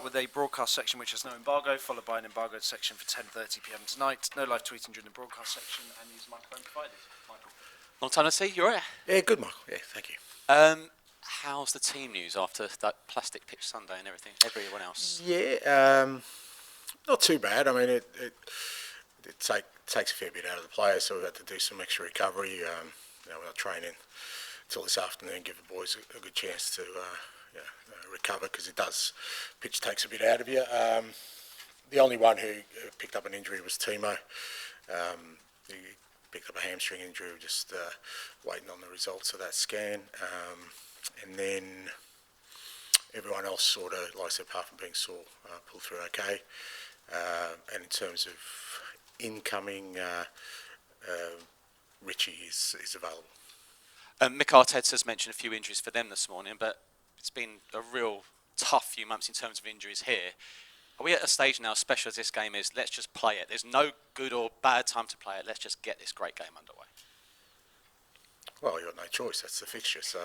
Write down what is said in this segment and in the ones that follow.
With a broadcast section which has no embargo, followed by an embargoed section for 10:30 p.m. tonight. No live tweeting during the broadcast section, and use microphone provided. Michael. Long time no see. You alright? Yeah, good, Michael. Yeah, thank you. How's the team news after that plastic pitch Sunday and everything? Everyone else. Yeah, not too bad. I mean, it takes a fair bit out of the players, so we've had to do some extra recovery. We're not training till this afternoon, give the boys a good chance to recover, because pitch takes a bit out of you. The only one who picked up an injury was Timo. He picked up a hamstring injury. We're just waiting on the results of that scan. And then everyone else sort of, like I said, apart from being sore, pulled through okay. And in terms of incoming, Richie is available. Mick Arteta's mentioned a few injuries for them this morning, but it's been a real tough few months in terms of injuries here. Are we at a stage now, special as this game is, let's just play it? There's no good or bad time to play it. Let's just get this great game underway. Well, you've got no choice. That's the fixture. So,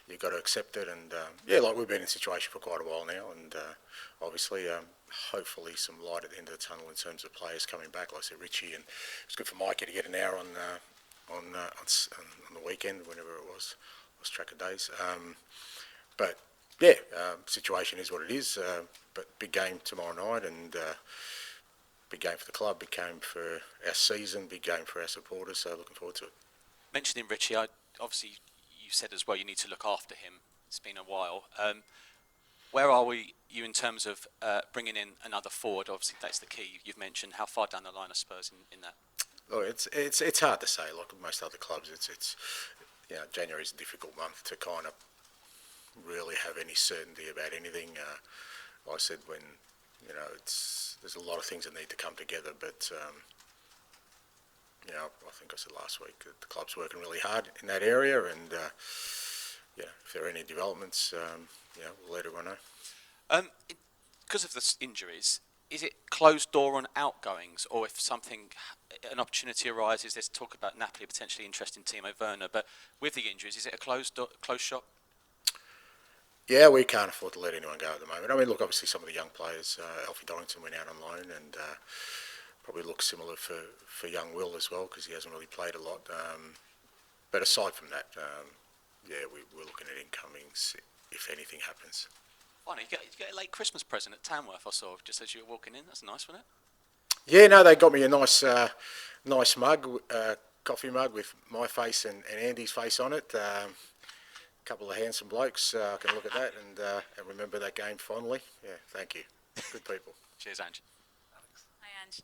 you've got to accept it. And, we've been in a situation for quite a while now. And obviously, hopefully some light at the end of the tunnel in terms of players coming back. Like I said, Richie, and it was good for Mikey to get an hour on the weekend, whenever it was. Lost track of days. Situation is what it is. But big game tomorrow night, and big game for the club, big game for our season, big game for our supporters. So looking forward to it. Mentioning Richie, obviously you said as well you need to look after him. It's been a while. Where are you in terms of bringing in another forward? Obviously that's the key. You've mentioned how far down the line are Spurs in that. Oh, it's hard to say. Like most other clubs, it's January is a difficult month to kind of really have any certainty about anything. Like I said, when there's a lot of things that need to come together, but I think I said last week that the club's working really hard in that area, and if there are any developments, we'll let everyone know. Because of the injuries, is it closed door on outgoings, or if an opportunity arises, there's talk about Napoli potentially interested in Timo Werner, but with the injuries, is it a closed shop? Yeah, we can't afford to let anyone go at the moment. I mean, look, obviously some of the young players, Alfie Donington went out on loan, and probably looks similar for young Will as well, because he hasn't really played a lot. But aside from that, we're looking at incomings if anything happens. Funny, you get a late Christmas present at Tamworth, I saw, just as you were walking in. That's nice, wasn't it? Yeah, no, they got me a nice mug, coffee mug with my face and Andy's face on it. Couple of handsome blokes. I can look at that and remember that game fondly. Yeah, thank you. Good people. Cheers, Ange. Hi, Ange.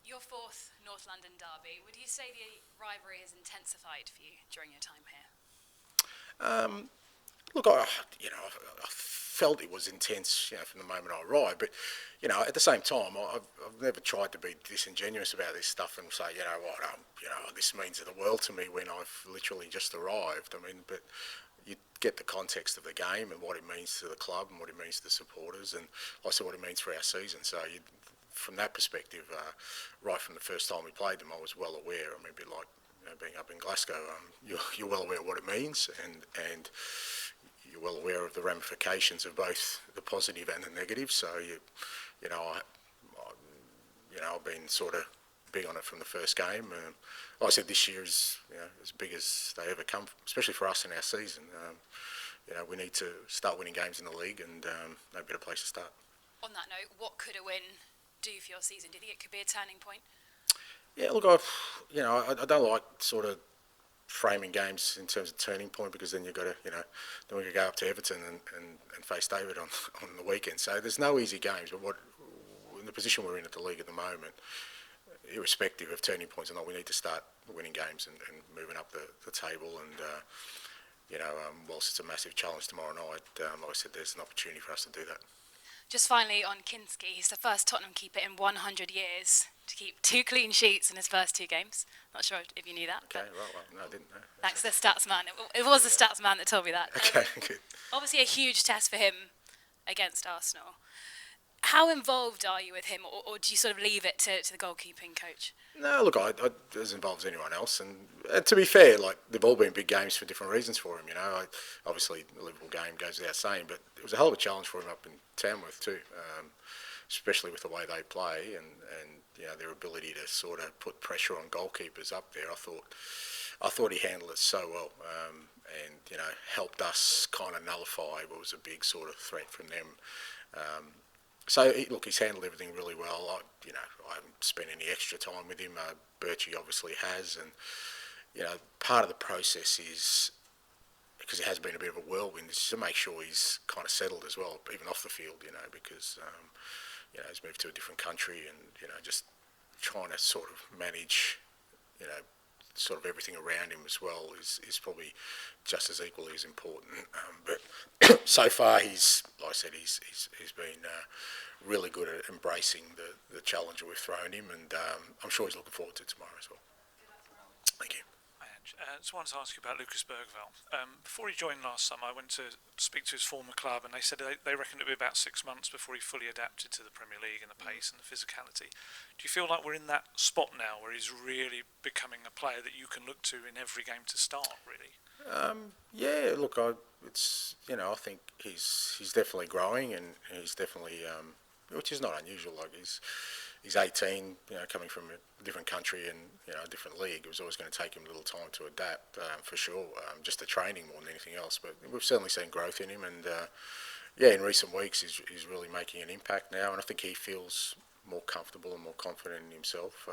Your fourth North London derby. Would you say the rivalry has intensified for you during your time here? Look, I felt it was intense, from the moment I arrived. But at the same time, I've never tried to be disingenuous about this stuff and say, this means the world to me when I've literally just arrived. I mean, but you get the context of the game and what it means to the club and what it means to the supporters, and also what it means for our season. So from that perspective, right from the first time we played them, I was well aware. I mean, a bit like being up in Glasgow, you're well aware of what it means, and you're well aware of the ramifications of both the positive and the negative. So I've been sort of big on it from the first game. Like I said, this year is as big as they ever come, especially for us in our season. We need to start winning games in the league, and no better place to start. On that note, what could a win do for your season? Do you think it could be a turning point? Yeah, look, I don't like sort of framing games in terms of turning point, because then you've got to, then we could go up to Everton and face David on the weekend. So there's no easy games, but in the position we're in at the league at the moment, irrespective of turning points or not, we need to start winning games and moving up the table. And whilst it's a massive challenge tomorrow night, like I said, there's an opportunity for us to do that. Just finally on Kinski, he's the first Tottenham keeper in 100 years to keep 2 clean sheets in his first 2 games. Not sure if you knew that. Okay, right, well, no, I didn't know. Thanks to the stats man. It was the stats man that told me that. Okay, good. Obviously a huge test for him against Arsenal. How involved are you with him, or do you sort of leave it to the goalkeeping coach? No, look, I as involved as anyone else, and to be fair, like they've all been big games for different reasons for him. You know, obviously the Liverpool game goes without saying, but it was a hell of a challenge for him up in Tamworth too, especially with the way they play and you know their ability to sort of put pressure on goalkeepers up there. I thought he handled it so well, and you know helped us kind of nullify what was a big sort of threat from them. So look, he's handled everything really well. I haven't spent any extra time with him. Birchie obviously has, and you know, part of the process is because it has been a bit of a whirlwind, is to make sure he's kind of settled as well, even off the field. You know, because you know he's moved to a different country, and you know just trying to sort of manage, you know, sort of everything around him as well is probably just as equally as important. But so far, he's like I said, he's been really good at embracing the challenge that we've thrown him, and I'm sure he's looking forward to tomorrow as well. Thank you. I just wanted to ask you about Lucas Bergvall. Before he joined last summer, I went to speak to his former club, and they said they reckon it'd be about 6 months before he fully adapted to the Premier League and the pace and the physicality. Do you feel like we're in that spot now where he's really becoming a player that you can look to in every game to start, really? Yeah, look, it's you know I think he's definitely growing, and he's definitely which is not unusual. Like he's 18, you know, coming from a different country and you know a different league. It was always going to take him a little time to adapt, for sure. Just the training more than anything else. But we've certainly seen growth in him, and yeah, in recent weeks he's really making an impact now, and I think he feels more comfortable and more confident in himself.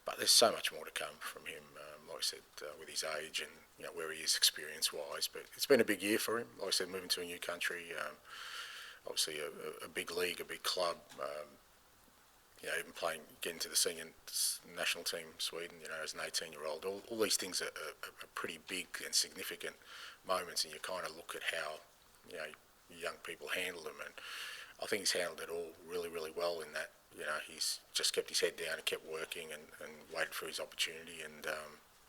But there's so much more to come from him, like I said, with his age and you know where he is experience-wise. But it's been a big year for him. Like I said, moving to a new country, obviously a big league, a big club. You know, even getting to the senior national team, Sweden, you know, as an 18-year-old, all these things are pretty big and significant moments, and you kind of look at how, you know, young people handle them, and I think he's handled it all really, really well in that, you know, he's just kept his head down and kept working and waited for his opportunity, and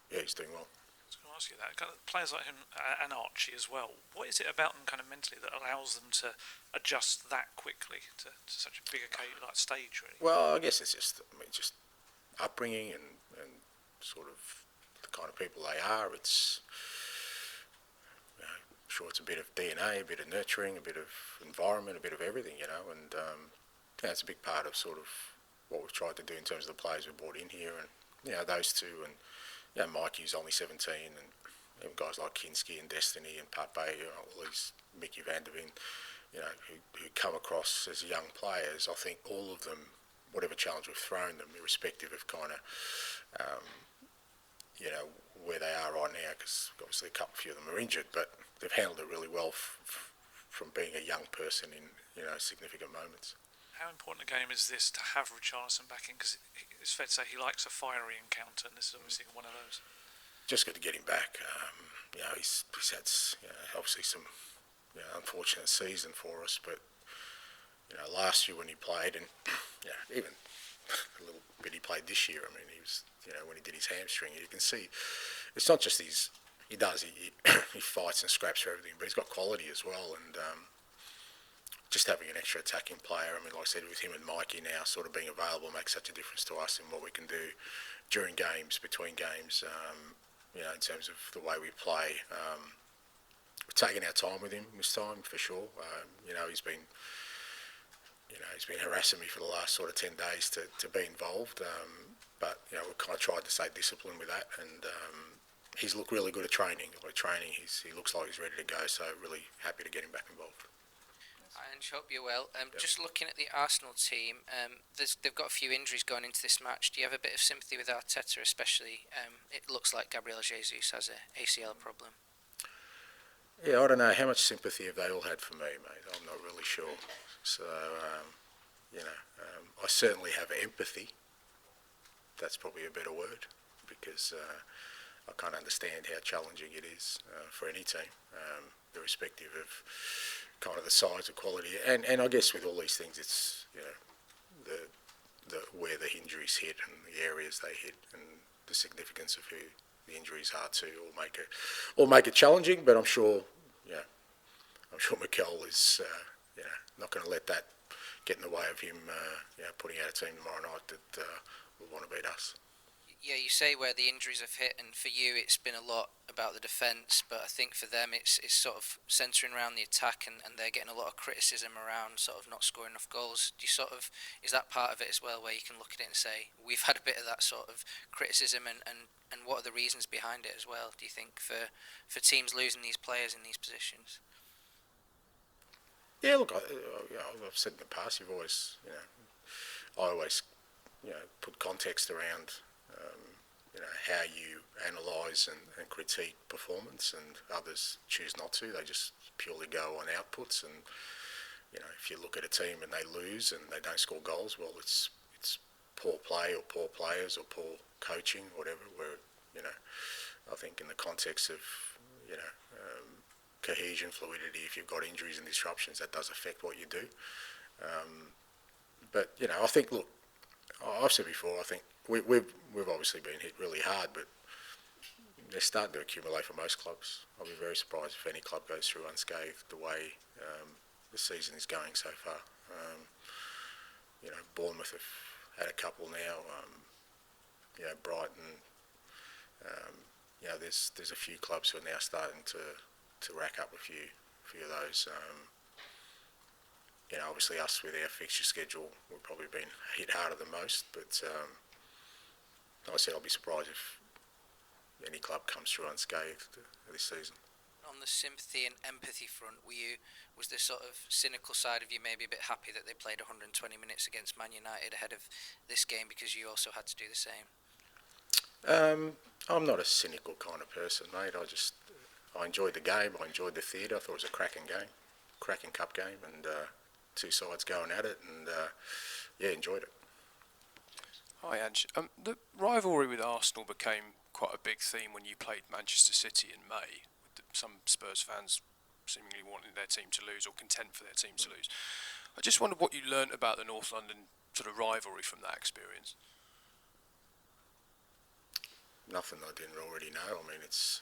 yeah, he's doing well. I was going to ask you that. Kind of players like him and Archie as well, what is it about them kind of mentally that allows them to adjust that quickly to such a big stage, really? Well, I guess it's just upbringing and sort of the kind of people they are. It's, you know, I'm sure it's a bit of DNA, a bit of nurturing, a bit of environment, a bit of everything, you know, and yeah, it's a big part of sort of what we've tried to do in terms of the players we've brought in here, and you know those two, and you know Mikey's only 17, and even guys like Kinski and Destiny and Pape, you know, all these Mickey Van der Ven, you know, who come across as young players. I think all of them, whatever challenge we've thrown them, irrespective of kind of, you know, where they are right now, because obviously a few of them are injured, but they've handled it really well from being a young person in, you know, significant moments. How important a game is this to have Richarlison back in? Because it's fair to say he likes a fiery encounter, and this is obviously one of those. Just good to get him back. You know, he's had, you know, obviously some, you know, unfortunate season for us, but you know, last year when he played, and you know, even a little bit he played this year. I mean, he was, you know, when he did his hamstring, you can see it's not just he fights and scraps for everything, but he's got quality as well, and just having an extra attacking player. I mean, like I said, with him and Mikey now sort of being available makes such a difference to us in what we can do during games, between games. You know, in terms of the way we play. We've taken our time with him this time for sure. You know, he's been harassing me for the last sort of 10 days to be involved. But you know, we've kind of tried to stay disciplined with that, and he's looked really good at training. He looks like he's ready to go. So really happy to get him back involved. Ange, hope you're well. Yep. Just looking at the Arsenal team, they've got a few injuries going into this match. Do you have a bit of sympathy with Arteta, especially? It looks like Gabriel Jesus has an ACL problem. Yeah, I don't know how much sympathy have they all had for me, mate. I'm not really sure. So, you know, I certainly have empathy. That's probably a better word, because I can't understand how challenging it is for any team, irrespective of kind of the size of quality, and I guess with all these things, it's, you know, the where the injuries hit and the areas they hit and the significance of who the injuries are to, or make it challenging. But I'm sure Mikel is, you know, not going to let that get in the way of him, putting out a team tomorrow night that will want to beat us. Yeah, you say where the injuries have hit, and for you it's been a lot about the defence, but I think for them it's sort of centering around the attack, and they're getting a lot of criticism around sort of not scoring enough goals. Do you is that part of it as well, where you can look at it and say, we've had a bit of that sort of criticism, and what are the reasons behind it as well, do you think, for teams losing these players in these positions? Yeah, look, I've said in the past, I always put context around how you analyse and critique performance, and others choose not to. They just purely go on outputs, and if you look at a team and they lose and they don't score goals, well, it's poor play or poor players or poor coaching, whatever. Where I think in the context of cohesion, fluidity, if you've got injuries and disruptions, that does affect what you do. But I think, look, I've said before, I think we've obviously been hit really hard, but they're starting to accumulate for most clubs. I'll be very surprised if any club goes through unscathed the way the season is going so far. Bournemouth have had a couple now. Brighton. There's a few clubs who are now starting to rack up a few of those. Obviously us with our fixture schedule, we've probably been hit harder than most, but like I said, I'll be surprised if any club comes through unscathed this season. On the sympathy and empathy front, was the sort of cynical side of you maybe a bit happy that they played 120 minutes against Man United ahead of this game, because you also had to do the same? I'm not a cynical kind of person, mate. I enjoyed the game. I enjoyed the theatre. I thought it was a cracking game, cracking cup game, and two sides going at it, and enjoyed it. Hi, Ange. The rivalry with Arsenal became quite a big theme when you played Manchester City in May, with some Spurs fans seemingly wanting their team to lose or content for their team to lose. I just wondered what you learnt about the North London sort of rivalry from that experience. Nothing I didn't already know. I mean, it's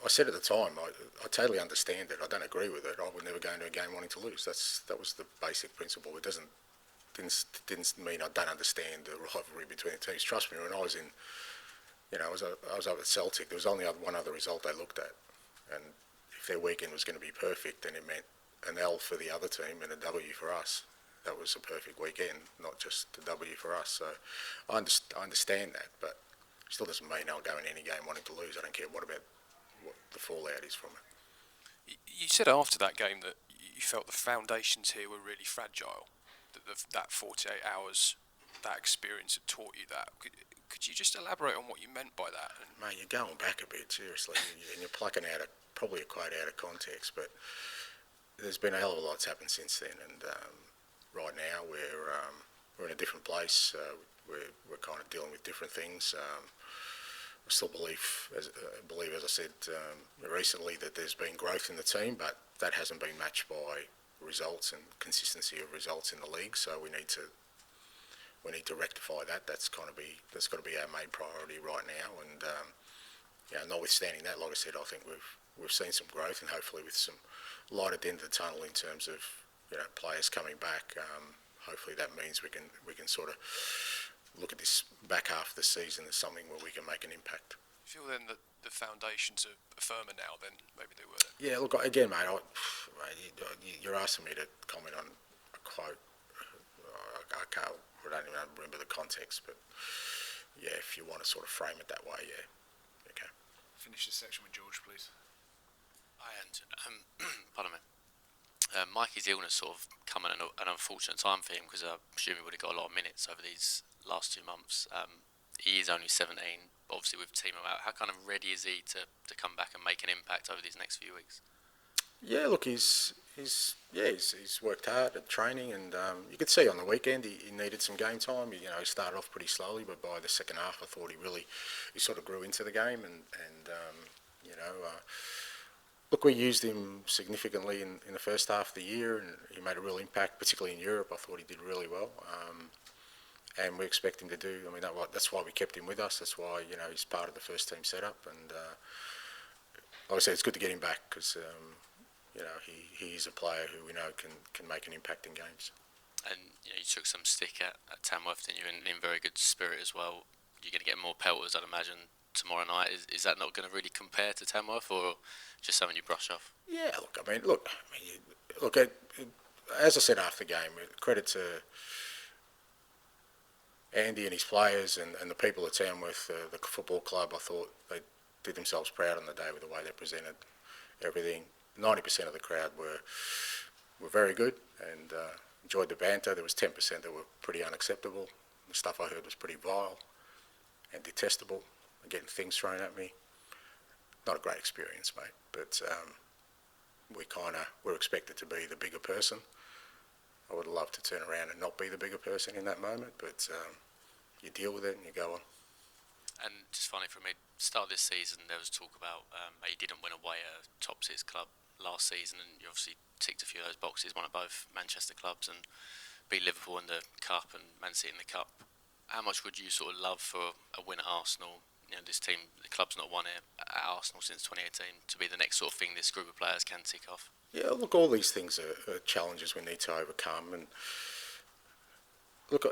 I said at the time, I totally understand it. I don't agree with it. I would never go into a game wanting to lose. That was the basic principle. It didn't mean I don't understand the rivalry between the teams. Trust me, when I was in, I was up at Celtic, there was only one other result they looked at, and if their weekend was going to be perfect, then it meant an L for the other team and a W for us. That was a perfect weekend, not just a W for us. So I understand that, but it still doesn't mean I'll go in any game wanting to lose. I don't care what the fallout is from it. You said after that game that you felt the foundations here were really fragile, that 48 hours, that experience had taught you that. Could you just elaborate on what you meant by that? Mate, you're going back a bit, seriously, and you're plucking out probably a quote out of context, but there's been a hell of a lot that's happened since then, and right now we're in a different place. We're kind of dealing with different things. I still believe, as I said recently, that there's been growth in the team, but that hasn't been matched by results and consistency of results in the league. So we need to rectify that. That's got to be our main priority right now. And notwithstanding that, like I said, I think we've seen some growth, and hopefully with some light at the end of the tunnel in terms of players coming back. Hopefully that means we can sort of look at this back half of the season as something where we can make an impact. You feel then that the foundations are firmer now than maybe they were then? Yeah, look, again, mate, you're asking me to comment on a quote. I don't even remember the context, but yeah, if you want to sort of frame it that way, yeah. Okay. Finish this section with George, please. Hi, Ange. Pardon me. Mikey's illness sort of come at an unfortunate time for him, because I presume he would have got a lot of minutes over these last 2 months. He is only 17, obviously with Timo out. How kind of ready is he to come back and make an impact over these next few weeks? Yeah, look, he's worked hard at training, and you could see on the weekend he needed some game time. He started off pretty slowly, but by the second half, I thought he sort of grew into the game, and look, we used him significantly in the first half of the year, and he made a real impact, particularly in Europe. I thought he did really well, and we expect him to do. I mean, that's why we kept him with us. That's why he's part of the first team setup, and like I said, it's good to get him back because you know he is a player who we know can make an impact in games. And you took some stick at Tamworth, didn't you? In very good spirit as well. You're going to get more pelters, I'd imagine, tomorrow night. Is that not going to really compare to Tamworth, or just something you brush off? Yeah, look. As I said after the game, credit to Andy and his players and the people at Tamworth, the football club. I thought they did themselves proud on the day with the way they presented everything. 90% of the crowd were very good and enjoyed the banter. There was 10% that were pretty unacceptable. The stuff I heard was pretty vile and detestable, getting things thrown at me. Not a great experience, mate, but we're expected to be the bigger person. I would love to turn around and not be the bigger person in that moment, but you deal with it and you go on. And just finally from me, start of this season, there was talk about you didn't win away at a top six club last season, and you obviously ticked a few of those boxes, won at both Manchester clubs and beat Liverpool in the Cup and Man City in the Cup. How much would you sort of love for a win at Arsenal? This team, the club's not won it at Arsenal since 2018, to be the next sort of thing this group of players can tick off. Yeah, look, all these things are challenges we need to overcome. And look,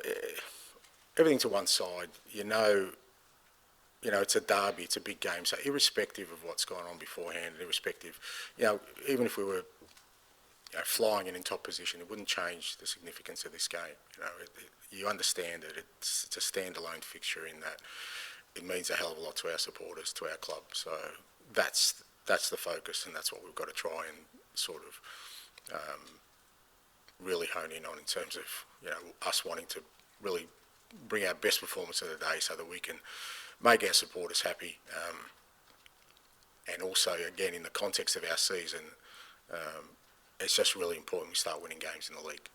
everything to one side, you know, it's a derby, it's a big game. So irrespective of what's gone on beforehand, even if we were flying and in top position, it wouldn't change the significance of this game. You understand that it's a standalone fixture in that it means a hell of a lot to our supporters, to our club. So that's the focus, and that's what we've got to try and sort of really hone in on in terms of us wanting to really bring our best performance of the day so that we can make our supporters happy. And also, again, in the context of our season, it's just really important we start winning games in the league.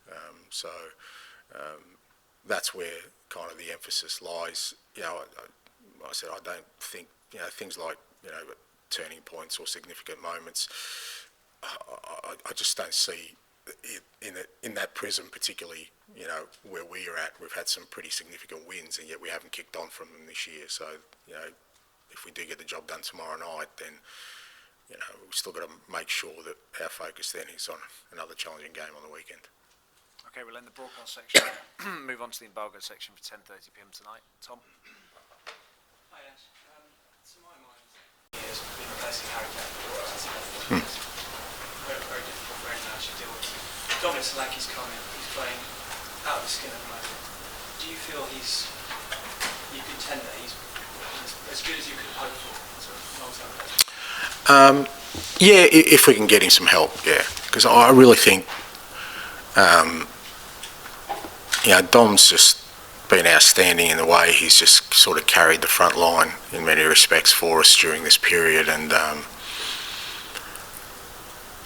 That's where kind of the emphasis lies. I said I don't think things like turning points or significant moments. I just don't see it in that prism, particularly where we are at. We've had some pretty significant wins, and yet we haven't kicked on from them this year. So if we do get the job done tomorrow night, then we've still got to make sure that our focus then is on another challenging game on the weekend. Okay, we'll end the broadcast section. Move on to the Embargoed Section for 10:30 p.m. tonight. Tom. Hi, Ange. To my mind, he has been replacing Harry Kane. Very difficult for anyone to deal with. Dominic Solanke's coming. He's playing out of the skin at the moment. Do you feel you contend that he's as good as you could hope for sort of long-term basis? Yeah, if we can get him some help, yeah. Because I really think, Dom's just been outstanding in the way he's just sort of carried the front line in many respects for us during this period. And,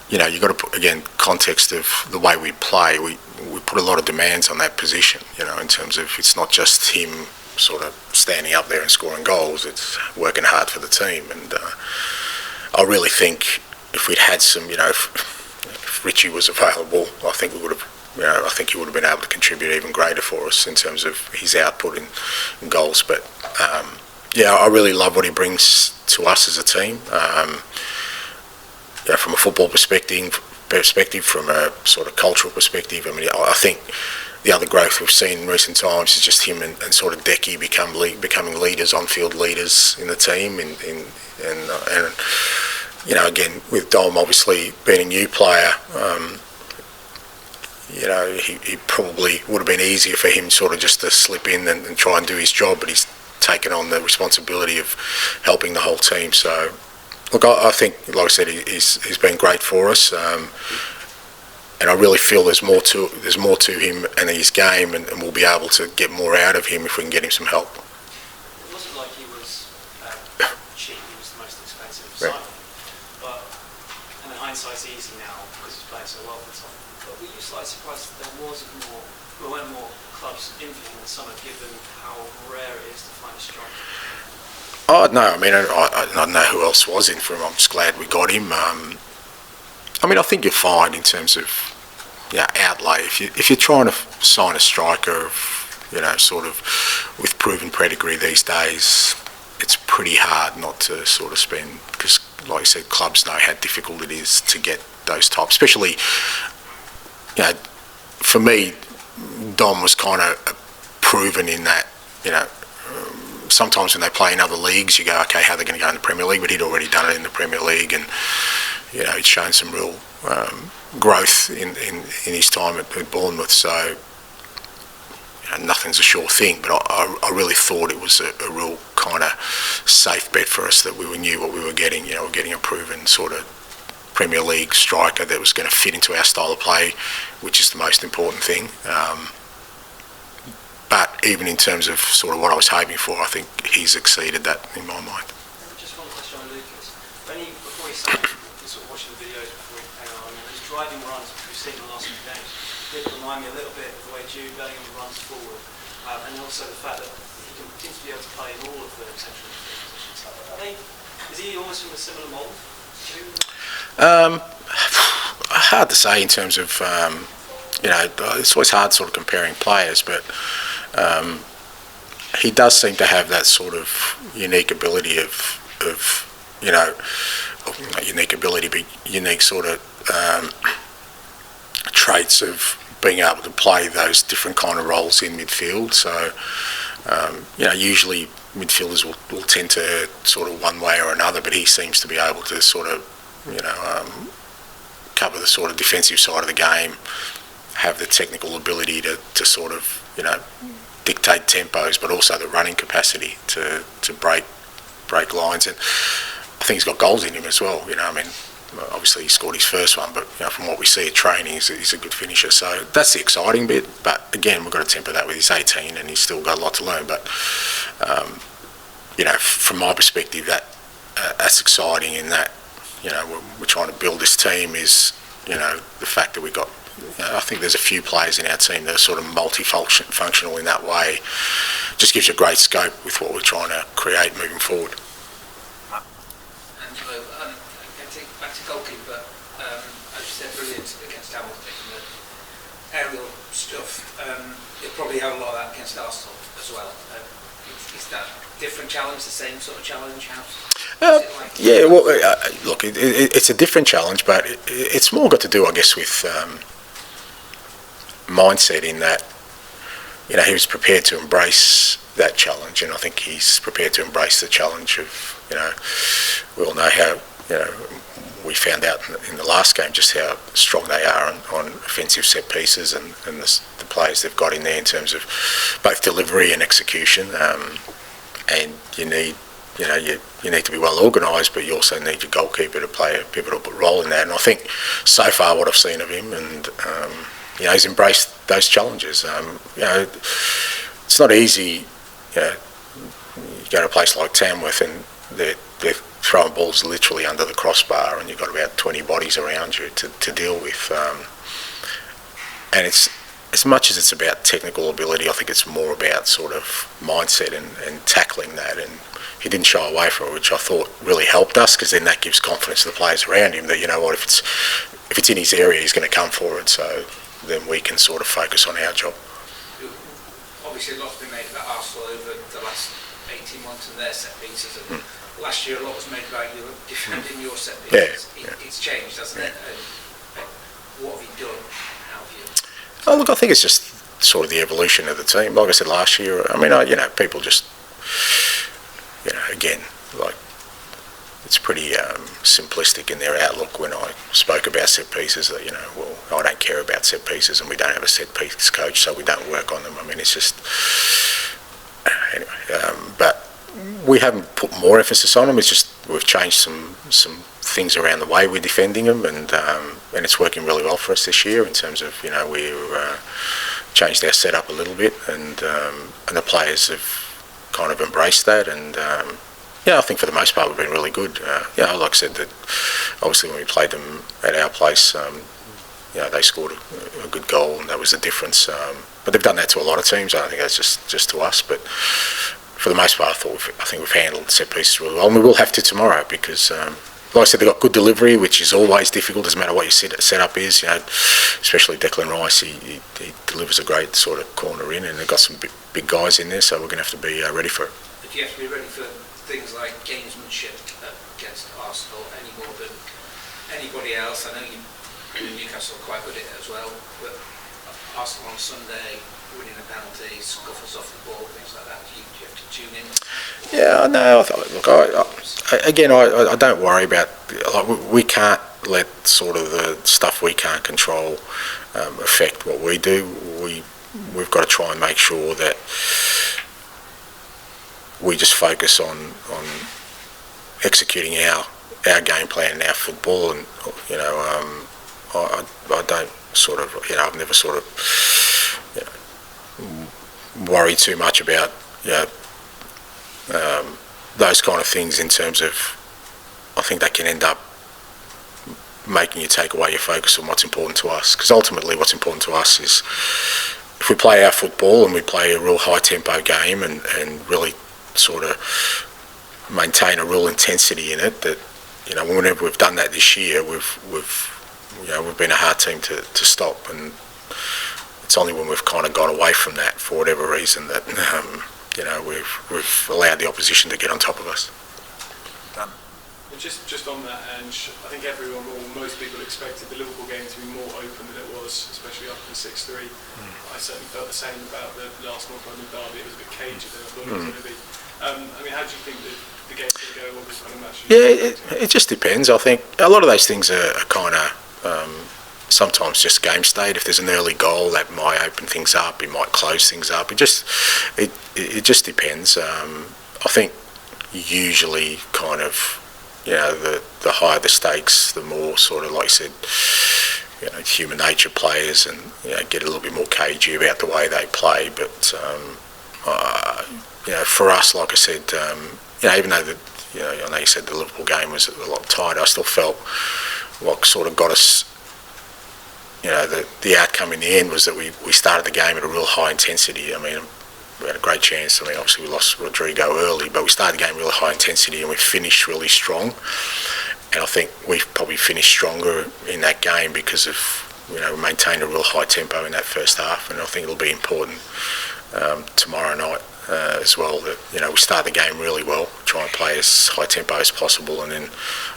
you've got to put, again, context of the way we play. We put a lot of demands on that position, in terms of it's not just him sort of standing up there and scoring goals, it's working hard for the team. And I really think if we'd had some, if Richie was available, I think we would have, I think he would have been able to contribute even greater for us in terms of his output in goals. But I really love what he brings to us as a team. From a football perspective, from a sort of cultural perspective. I mean, I think the other growth we've seen in recent times is just him and sort of Decky becoming leaders, on-field leaders in the team. And again, with Dom obviously being a new player, he probably would have been easier for him sort of just to slip in and try and do his job, but he's taken on the responsibility of helping the whole team. So, look, I think, like I said, he's been great for us, and I really feel there's more to him and his game, and we'll be able to get more out of him if we can get him some help. It wasn't like he was cheap; he was the most expensive signing. But hindsight's easy now because he's playing so well for Tottenham. But were you slightly surprised that there weren't more clubs in for him this summer, given how rare it is to find a striker? Oh no, I mean I don't know who else was in for him. I'm just glad we got him. I think you're fine in terms of outlay. If you're trying to sign a striker, sort of with proven pedigree these days, it's pretty hard not to sort of spend, because like you said, clubs know how difficult it is to get those types, especially, you know, for me, Dom was kind of proven in that, you know, sometimes when they play in other leagues, you go, okay, how are they going to go in the Premier League? But he'd already done it in the Premier League, and you know, he'd shown some real growth in his time at Bournemouth. So you know, nothing's a sure thing, but I really thought it was a real kind of safe bet for us, that we knew what we were getting. You know, we're getting a proven sort of Premier League striker that was going to fit into our style of play, which is the most important thing. But even in terms of sort of what I was hoping for, I think he's exceeded that in my mind. Just one question on Lucas. Before he signed, sort of watching the videos before he came on, his driving runs, which we've seen in the last few games, did remind me a little bit of the way Jude Bellingham runs forward, and also the fact that he seems to be able to play in all of the central midfield positions. Is he almost from a similar mould to Jude? Hard to say in terms of, you know, it's always hard sort of comparing players, but he does seem to have that sort of unique ability of you know, not unique ability, but unique sort of traits of being able to play those different kind of roles in midfield. So, you know, usually midfielders will tend to sort of one way or another, but he seems to be able to sort of, you know, cover the sort of defensive side of the game, have the technical ability to sort of, you know, dictate tempos, but also the running capacity to break lines. And I think he's got goals in him as well. You know, I mean, obviously he scored his first one, but you know, from what we see at training, he's a good finisher. So that's the exciting bit. But again, we've got to temper that with he's 18 and he's still got a lot to learn. But you know, from my perspective, that's exciting in that, you know, we're trying to build this team is, you know, the fact that we got, you know, I think there's a few players in our team that are sort of multifunctional in that way. Just gives you a great scope with what we're trying to create moving forward. Angelo, getting back to goalkeeper, as you said, brilliant against Hamilton, the aerial stuff. You'll probably have a lot of that against Arsenal as well. Is that a different challenge, the same sort of challenge? Yeah, well, look, it's a different challenge, but it's more got to do, I guess, with mindset in that, you know, he was prepared to embrace that challenge, and I think he's prepared to embrace the challenge of, you know, we all know how, you know, we found out in the last game just how strong they are on offensive set pieces and the players they've got in there in terms of both delivery and execution, and you need, you know, you need to be well organised, but you also need your goalkeeper to play a pivotal role in that. And I think so far what I've seen of him, and you know, he's embraced those challenges. You know, it's not easy. You know, you go to a place like Tamworth and they're throwing balls literally under the crossbar, and you've got about 20 bodies around you to deal with. And it's, as much as it's about technical ability, I think it's more about sort of mindset and tackling that. And he didn't shy away from it, which I thought really helped us, because then that gives confidence to the players around him that, you know what, if it's in his area, he's going to come for it. So then we can sort of focus on our job. Obviously, a lot's been made about Arsenal over the last 18 months and their set pieces. And last year, a lot was made about you defending your set pieces. Yeah. It's changed, hasn't it? And what have you done? How have you? Oh, look, I think it's just sort of the evolution of the team. Like I said last year, I mean, you know, people just, you know, again, like, it's pretty simplistic in their outlook when I spoke about set pieces, that, you know, well, I don't care about set pieces and we don't have a set piece coach, so we don't work on them. I mean, it's just, anyway, but we haven't put more emphasis on them. It's just we've changed some things around the way we're defending them, and it's working really well for us this year in terms of, you know, we've changed our setup a little bit, and the players have kind of embraced that, and yeah, I think for the most part we've been really good. Yeah, like I said, that obviously when we played them at our place, you know, they scored a good goal, and that was the difference. But they've done that to a lot of teams. I don't think that's just to us, but for the most part, I think we've handled set pieces really well, and we will have to tomorrow, because like I said, they've got good delivery, which is always difficult, doesn't matter what your setup is, you know, especially Declan Rice, he delivers a great sort of corner in, and they've got some big guys in there, so we're going to have to be ready for it. But you have to be ready for things like gamesmanship against Arsenal, anybody else? I know Newcastle are quite good at it as well, but Arsenal on Sunday, winning a penalty, scuffles off the ball, things like that. Do you have to tune in? Yeah, no. Look, I don't worry about. Like, we can't let sort of the stuff we can't control affect what we do. We've got to try and make sure that we just focus on executing our game plan and our football, and I don't sort of, I've never sort of worried too much about those kind of things in terms of, I think they can end up making you take away your focus on what's important to us, because ultimately what's important to us is if we play our football and we play a real high tempo game and really sort of maintain a real intensity in it, that whenever we've done that this year, we've been a hard team to stop, and it's only when we've kind of gone away from that for whatever reason that we've allowed the opposition to get on top of us. Dan. Just on that, Ange, I think everyone, or most people, expected the Liverpool game to be more open than it was, especially after the 6-3. I certainly felt the same about the last North London derby. It was a bit cagey than I thought it was going to be. I mean, how do you think the game's going to go? What kind of match? Yeah, it just depends. I think a lot of those things are kind of sometimes just game state. If there's an early goal, that might open things up. It might close things up. It just depends. I think usually kind of, the higher the stakes, the more sort of, like I said, human nature players and get a little bit more cagey about the way they play. But for us, like I said, even though I know you said the Liverpool game was a lot tighter, I still felt what sort of got us, the outcome in the end was that we started the game at a real high intensity. I mean, we had a great chance. I mean, obviously we lost Rodrigo early, but we started the game really high intensity and we finished really strong. And I think we've probably finished stronger in that game because of, we maintained a real high tempo in that first half. And I think it'll be important tomorrow night as well that, we start the game really well, try and play as high tempo as possible, and then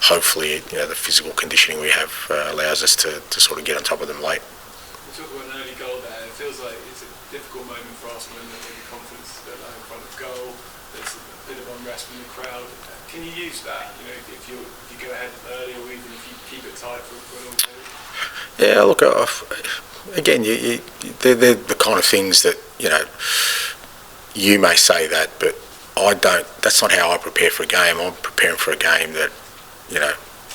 hopefully, the physical conditioning we have allows us to sort of get on top of them late. You talk about an early goal there. It feels like it's a difficult moment for Arsenal in the confidence that are in front of goal. There's a bit of unrest from the crowd. Can you use that? If you go ahead early, or even if you keep it tight for a long time? Yeah, look, again, they're the kind of things that you may say that, but I don't. That's not how I prepare for a game. I'm preparing for a game that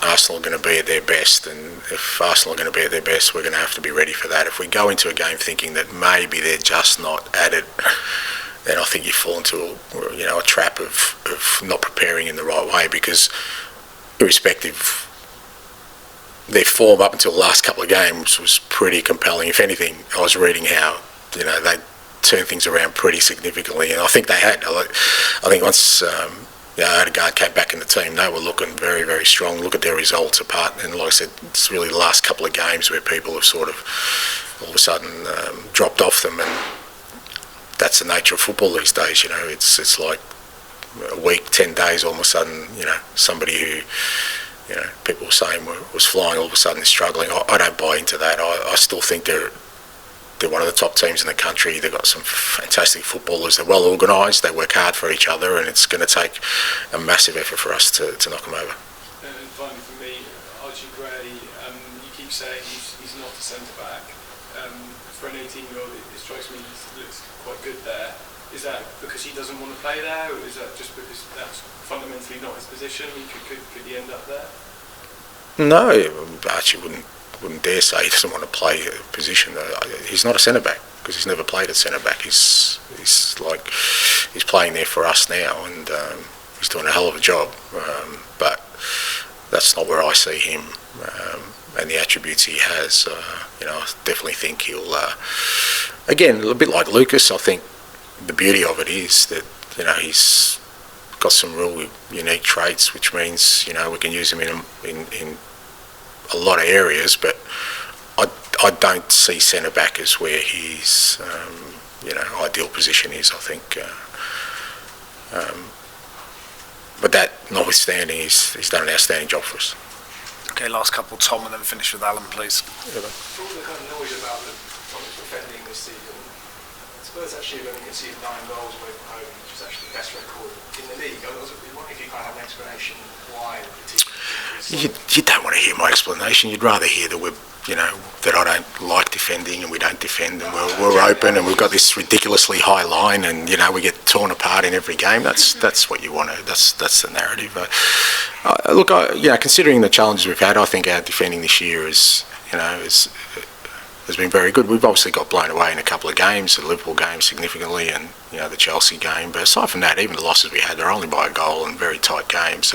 Arsenal are going to be at their best, and if Arsenal are going to be at their best, we're going to have to be ready for that. If we go into a game thinking that maybe they're just not at it, then I think you fall into a trap of not preparing in the right way, because irrespective, their form up until the last couple of games was pretty compelling. If anything, I was reading how they turned things around pretty significantly, and I think they had. I think once Odegaard came back in the team, they were looking very, very strong. Look at their results apart, and like I said, it's really the last couple of games where people have sort of all of a sudden dropped off them, and that's the nature of football these days. It's like a week, 10 days, all of a sudden, somebody who people were saying was flying, all of a sudden is struggling. I don't buy into that. I still think they're one of the top teams in the country. They've got some fantastic footballers. They're well organised. They work hard for each other, and it's going to take a massive effort for us to knock them over. And finally, for me, Archie Gray, you keep saying he's not a centre-back. For an 18-year-old, it strikes me he looks quite good there. Is that because he doesn't want to play there, or is that just because that's fundamentally not his position? Could he end up there? No, Archie wouldn't dare say he doesn't want to play a position. He's not a centre back because he's never played at centre back. He's playing there for us now, and he's doing a hell of a job. But that's not where I see him and the attributes he has. I definitely think he'll. Again, a bit like Lucas, I think the beauty of it is that he's got some real unique traits, which means we can use him in a lot of areas, but I don't see centre back as where his ideal position is. I think, but that notwithstanding, he's done an outstanding job for us. Okay, last couple, Tom, and then finish with Alan, please. For all the kind of noise about the Tottenham defending this season, Spurs actually have only conceded 9 goals away from home, which is actually the best record in the league. I was wondering if you kind of have an explanation why the team. You don't want to hear my explanation. You'd rather hear that that I don't like defending and we don't defend and we're open and we've got this ridiculously high line and we get torn apart in every game. That's what you want to. That's the narrative. Look, considering the challenges we've had, I think our defending this year has been very good. We've obviously got blown away in a couple of games, the Liverpool game significantly, and the Chelsea game. But aside from that, even the losses we had, they're only by a goal and very tight games.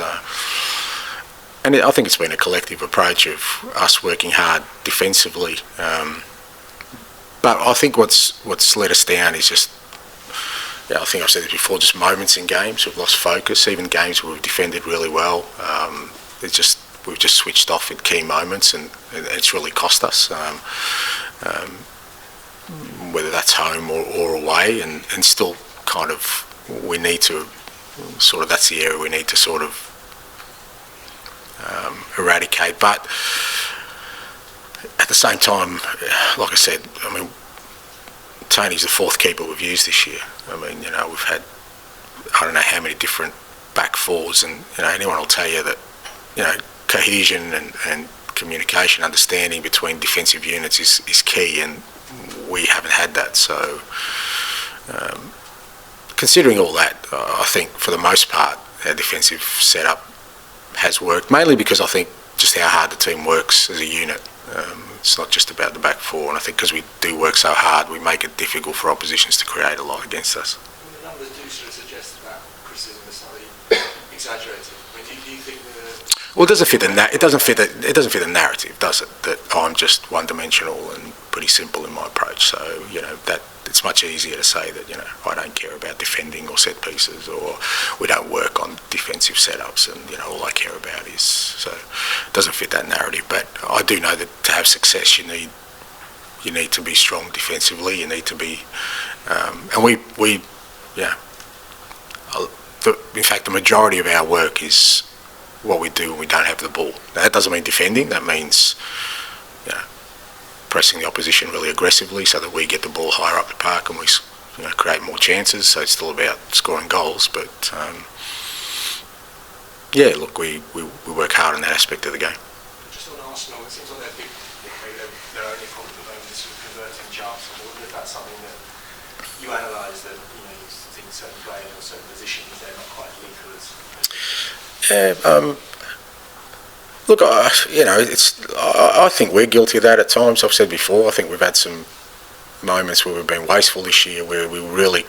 And I think it's been a collective approach of us working hard defensively. But I think what's let us down is just, I think I've said it before, just moments in games. We've lost focus. Even games where we've defended really well, we've just switched off in key moments, and it's really cost us. Whether that's home or away, and still kind of we need to sort of, that's the area we need to sort of eradicate. But at the same time, like I said, I mean, Tony's the 4th keeper we've used this year. I mean, we've had I don't know how many different back fours, and anyone will tell you that cohesion and communication, understanding between defensive units is key, and we haven't had that. So considering all that, I think for the most part our defensive setup has worked, mainly because I think just how hard the team works as a unit. It's not just about the back four, and I think because we do work so hard, we make it difficult for oppositions to create a lot against us. The numbers do sort of suggest that criticism is slightly exaggerated. I mean, do you think well, it doesn't fit the narrative, does it? That I'm just one-dimensional and pretty simple in my approach. So that it's much easier to say that I don't care about defending or set pieces, or we don't work on defensive setups, and all I care about is. So it doesn't fit that narrative. But I do know that to have success, you need to be strong defensively. You need to be, and in fact, the majority of our work is what we do when we don't have the ball. Now, that doesn't mean defending. That means pressing the opposition really aggressively so that we get the ball higher up the park and we create more chances. So it's still about scoring goals. But look, we work hard on that aspect of the game. Just on Arsenal, it seems like their only problem at the moment is converting chances. I wonder if that's something that you analyse, that you think certain players or certain positions they're not quite lethal as. Look, I think we're guilty of that at times. I've said before, I think we've had some moments where we've been wasteful this year, where we really,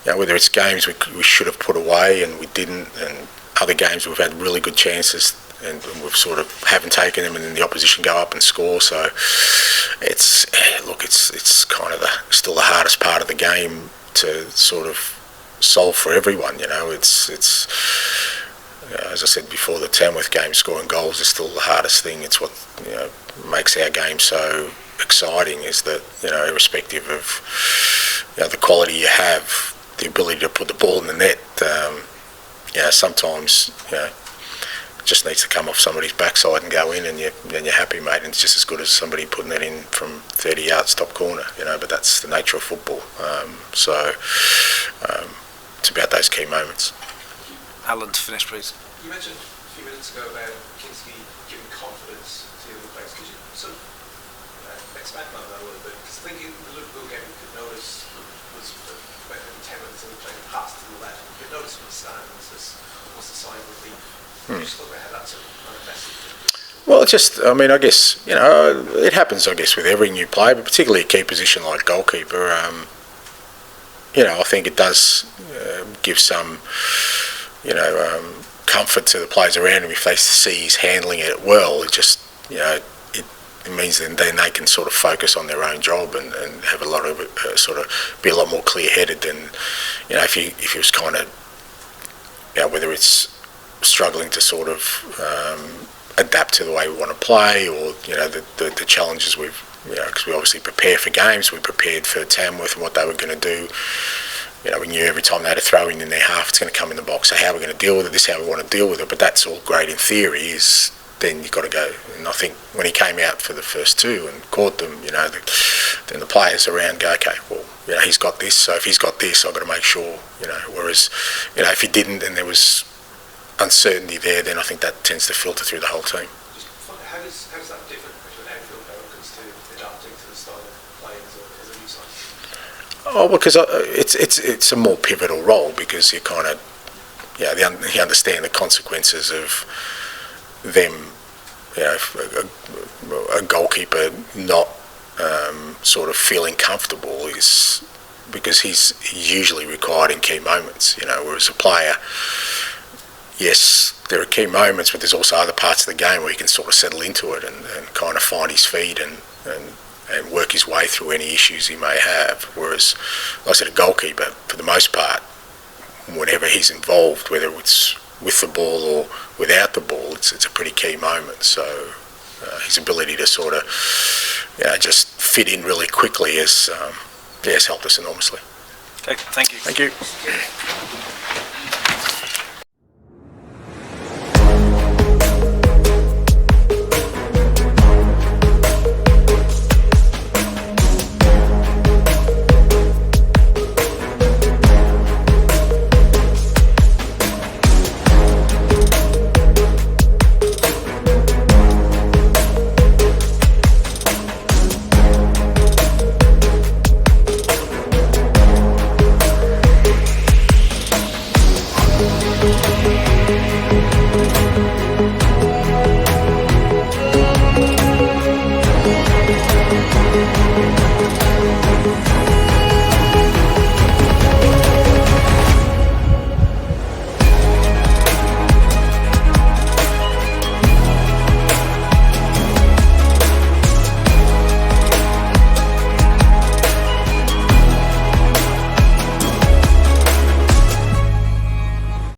whether it's games we should have put away and we didn't, and other games we've had really good chances and we've sort of haven't taken them, and then the opposition go up and score. So it's kind of still the hardest part of the game to sort of solve for everyone. It's as I said before, the Tamworth game, scoring goals is still the hardest thing. It's what makes our game so exciting, is that irrespective of the quality you have, the ability to put the ball in the net, sometimes it just needs to come off somebody's backside and go in, and then you're happy, mate. And it's just as good as somebody putting it in from 30 yards top corner, But that's the nature of football. So it's about those key moments. Alan, to finish, please. You mentioned a few minutes ago about Kingsley giving confidence to the other players. Could you sort of expand on that a little bit? Because I think in the Liverpool game you could notice was when 10 minutes in the playing pass to the left, you could notice from the stand was almost a sign of relief. Just look at how that sort of manifested. Well, I guess, it happens, I guess, with every new player, but particularly a key position like goalkeeper. I think it does give some, comfort to the players around him if they see he's handling it well. It just, it means then they can sort of focus on their own job and have a lot of sort of be a lot more clear-headed than, if he was kind of, whether it's struggling to sort of adapt to the way we want to play, or the challenges we've, because we obviously prepare for games. We prepared for Tamworth and what they were going to do. We knew every time they had a throw in their half, it's going to come in the box. So how are we going to deal with it? This is how we want to deal with it. But that's all great in theory. Is then you've got to go. And I think when he came out for the first two and caught them, then the players around go, okay, well, he's got this, so if he's got this, I've got to make sure, whereas, if he didn't and there was uncertainty there, then I think that tends to filter through the whole team. How does that differ between Anfield when it comes to adapting to the style of play as a new side? Oh, because it's a more pivotal role because you kind of, you understand the consequences of them, a goalkeeper not sort of feeling comfortable is because he's usually required in key moments, whereas a player, yes, there are key moments, but there's also other parts of the game where he can sort of settle into it and kind of find his feet and work his way through any issues he may have. Whereas, like I said, a goalkeeper, for the most part, whenever he's involved, whether it's with the ball or without the ball, it's a pretty key moment. So his ability to sort of just fit in really quickly has helped us enormously. Okay, thank you. Thank you.